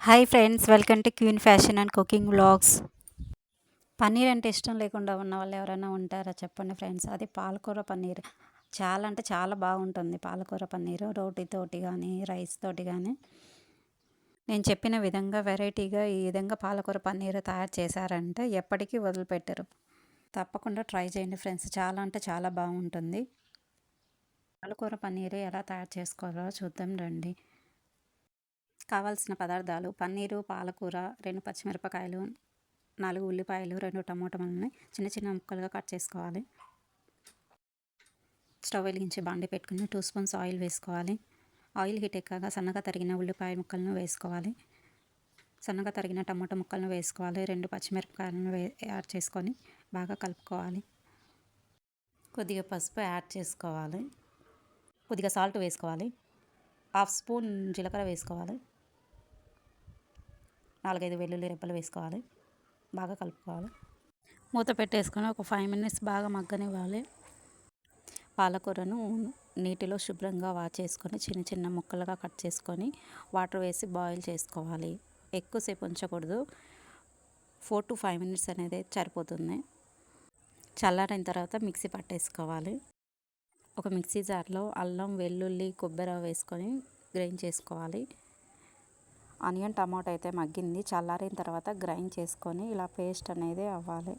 Hi friends, welcome to queen fashion and cooking vlogs. Paneer అంటే ఇష్టం లేకుండా ఉన్న వాళ్ళు ఎవరైనా ఉంటారా చెప్పండి ఫ్రెండ్స్. అది పాలకూర పన్నీర్ చాలా అంటే చాలా బాగుంటుంది. పాలకూర పన్నీరు రోటీతోటి కానీ రైస్ తోటి కానీ నేను చెప్పిన విధంగా వెరైటీగా ఈ విధంగా పాలకూర పన్నీర్ తయారు చేశారంటే ఎప్పటికీ వదిలిపెట్టరు. తప్పకుండా ట్రై చేయండి ఫ్రెండ్స్, చాలా అంటే చాలా బాగుంటుంది. పాలకూర పన్నీర్ ఎలా తయారు చేసుకోవాలో చూద్దాం రండి. కావాల్సిన పదార్థాలు: పన్నీరు, పాలకూర, 2 పచ్చిమిరపకాయలు, 4 ఉల్లిపాయలు, 2 టమోటాలని చిన్న చిన్న ముక్కలుగా కట్ చేసుకోవాలి. స్టవ్ వెలిగించి బాండి పెట్టుకుని 2 స్పూన్స్ ఆయిల్ వేసుకోవాలి. ఆయిల్ హీట్ ఎక్కాక సన్నగా తరిగిన ఉల్లిపాయ ముక్కలను వేసుకోవాలి. సన్నగా తరిగిన టమోటా ముక్కలను వేసుకోవాలి. 2 పచ్చిమిరపకాయలను యాడ్ చేసుకొని బాగా కలుపుకోవాలి. కొద్దిగా పసుపు యాడ్ చేసుకోవాలి. కొద్దిగా సాల్ట్ వేసుకోవాలి. 1/2 స్పూన్ జీలకర్ర వేసుకోవాలి. 4-5 వెల్లుల్లి రెబ్బలు వేసుకోవాలి. బాగా కలుపుకోవాలి. మూత పెట్టేసుకొని ఒక 5 మినిట్స్ బాగా మగ్గనివ్వాలి. పాలకూరను నీటిలో శుభ్రంగా వాష్ చేసుకొని చిన్న చిన్న ముక్కలుగా కట్ చేసుకొని వాటర్ వేసి బాయిల్ చేసుకోవాలి. ఎక్కువసేపు ఉంచకూడదు. 4 to 5 మినిట్స్ అనేది సరిపోతుంది. చల్లారిన తర్వాత మిక్సీ పట్టేసుకోవాలి. ఒక మిక్సీ జార్లో అల్లం, వెల్లుల్లి, కొబ్బరి వేసుకొని గ్రైండ్ చేసుకోవాలి. ఆనియన్, టమాటో అయితే మగ్గింది. చల్లారిన తర్వాత గ్రైండ్ చేసుకొని ఇలా పేస్ట్ అనేది అవ్వాలి.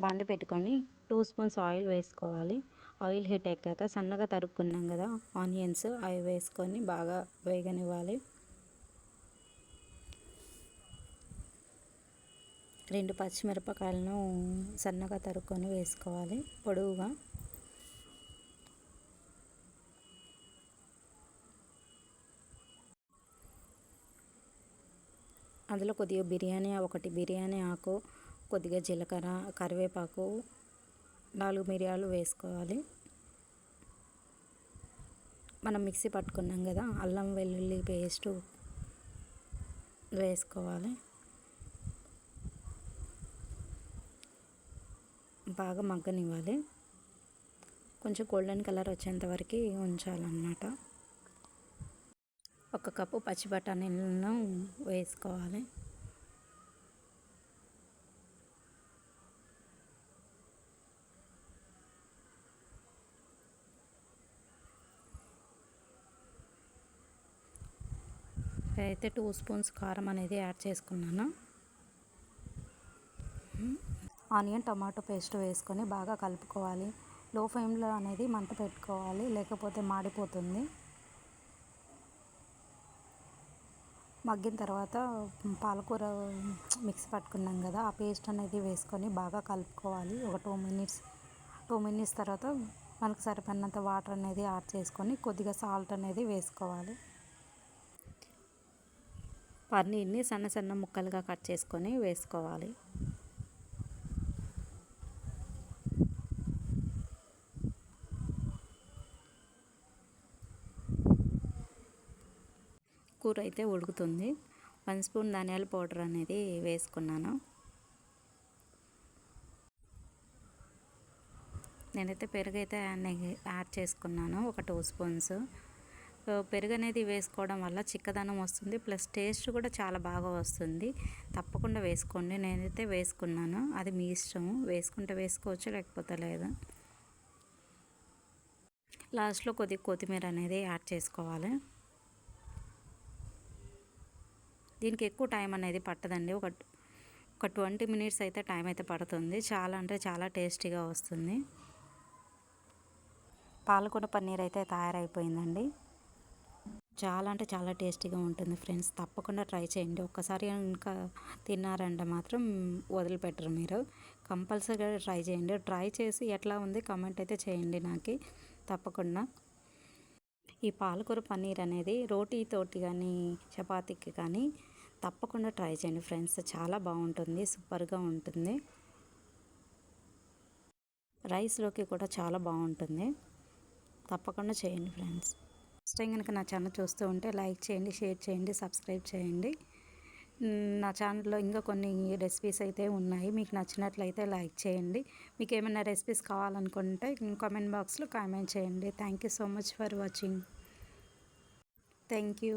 బాండి పెట్టుకొని 2 స్పూన్స్ ఆయిల్ వేసుకోవాలి. ఆయిల్ హీట్ ఎక్కాక సన్నగా తరుక్కున్నాం కదా ఆనియన్స్, అవి వేసుకొని బాగా వేగనివ్వాలి. 2 పచ్చిమిరపకాయలను సన్నగా తరుక్కొని వేసుకోవాలి పొడవుగా. అందులో కొద్దిగా బిర్యానీ ఆకు, కొద్దిగా జీలకర్ర, కరివేపాకు, 4 మిరియాలు వేసుకోవాలి. మనం మిక్సీ పట్టుకున్నాం కదా అల్లం వెల్లుల్లి పేస్టు వేసుకోవాలి. బాగా మగ్గనివ్వాలి. కొంచెం గోల్డెన్ కలర్ వచ్చేంత వరకు ఉంచాలన్నమాట. 1 కప్పు పచ్చి బఠానీలను వేసుకోవాలి. అయితే 2 స్పూన్స్ కారం అనేది యాడ్ చేసుకున్నాను. ఆనియన్, టమాటో పేస్ట్ వేసుకొని బాగా కలుపుకోవాలి. లో ఫ్లేమ్లో అనేది మంట పెట్టుకోవాలి, లేకపోతే మాడిపోతుంది. మగ్గిన తర్వాత పాలకూర మిక్సీ పట్టుకున్నాం కదా ఆ పేస్ట్ అనేది వేసుకొని బాగా కలుపుకోవాలి. ఒక 2 మినిట్స్ తర్వాత మనకు సరిపడినంత వాటర్ అనేది యాడ్ చేసుకొని కొద్దిగా సాల్ట్ అనేది వేసుకోవాలి. పన్నీర్ని సన్న సన్న ముక్కలుగా కట్ చేసుకొని వేసుకోవాలి. కూర అయితే ఉడుకుతుంది. 1 స్పూన్ ధనియాల పౌడర్ అనేది వేసుకున్నాను. నేనైతే పెరుగు అయితే యాడ్ చేసుకున్నాను, ఒక 2 స్పూన్స్. పెరుగు అనేది వేసుకోవడం వల్ల చిక్కదనం వస్తుంది, ప్లస్ టేస్ట్ కూడా చాలా బాగా వస్తుంది. తప్పకుండా వేసుకోండి. నేనైతే వేసుకున్నాను, అది మీ ఇష్టము. వేసుకుంటే వేసుకోవచ్చు, లేకపోతే లేదు. లాస్ట్లో కొద్దిగా కొత్తిమీర అనేది యాడ్ చేసుకోవాలి. దీనికి ఎక్కువ టైం అనేది పట్టదండి. ఒక 20 మినిట్స్ అయితే టైం అయితే పడుతుంది. చాలా అంటే చాలా టేస్టీగా వస్తుంది. పాలకూర పన్నీర్ అయితే తయారైపోయిందండి. చాలా అంటే చాలా టేస్టీగా ఉంటుంది ఫ్రెండ్స్. తప్పకుండా ట్రై చేయండి. ఒక్కసారి ఇంకా తిన్నారంటే మాత్రం వదిలిపెట్టరు మీరు. కంపల్సరీగా ట్రై చేయండి. ట్రై చేసి ఎట్లా ఉంది కామెంట్ అయితే చేయండి నాకు తప్పకుండా. ఈ పాలకూర పన్నీర్ అనేది రోటీతోటి కానీ చపాతీకి కానీ తప్పకుండా ట్రై చేయండి ఫ్రెండ్స్, చాలా బాగుంటుంది, సూపర్గా ఉంటుంది. రైస్లోకి కూడా చాలా బాగుంటుంది. తప్పకుండా చేయండి ఫ్రెండ్స్. ఫస్ట్ టైం కనుక నా ఛానల్ చూస్తూ ఉంటే లైక్ చేయండి, షేర్ చేయండి, సబ్స్క్రైబ్ చేయండి. నా ఛానల్లో ఇంకా కొన్ని రెసిపీస్ అయితే ఉన్నాయి, మీకు నచ్చినట్లయితే లైక్ చేయండి. మీకు ఏమైనా రెసిపీస్ కావాలనుకుంటే కామెంట్ బాక్స్లో కామెంట్ చేయండి. Thank you so much for watching. Thank you.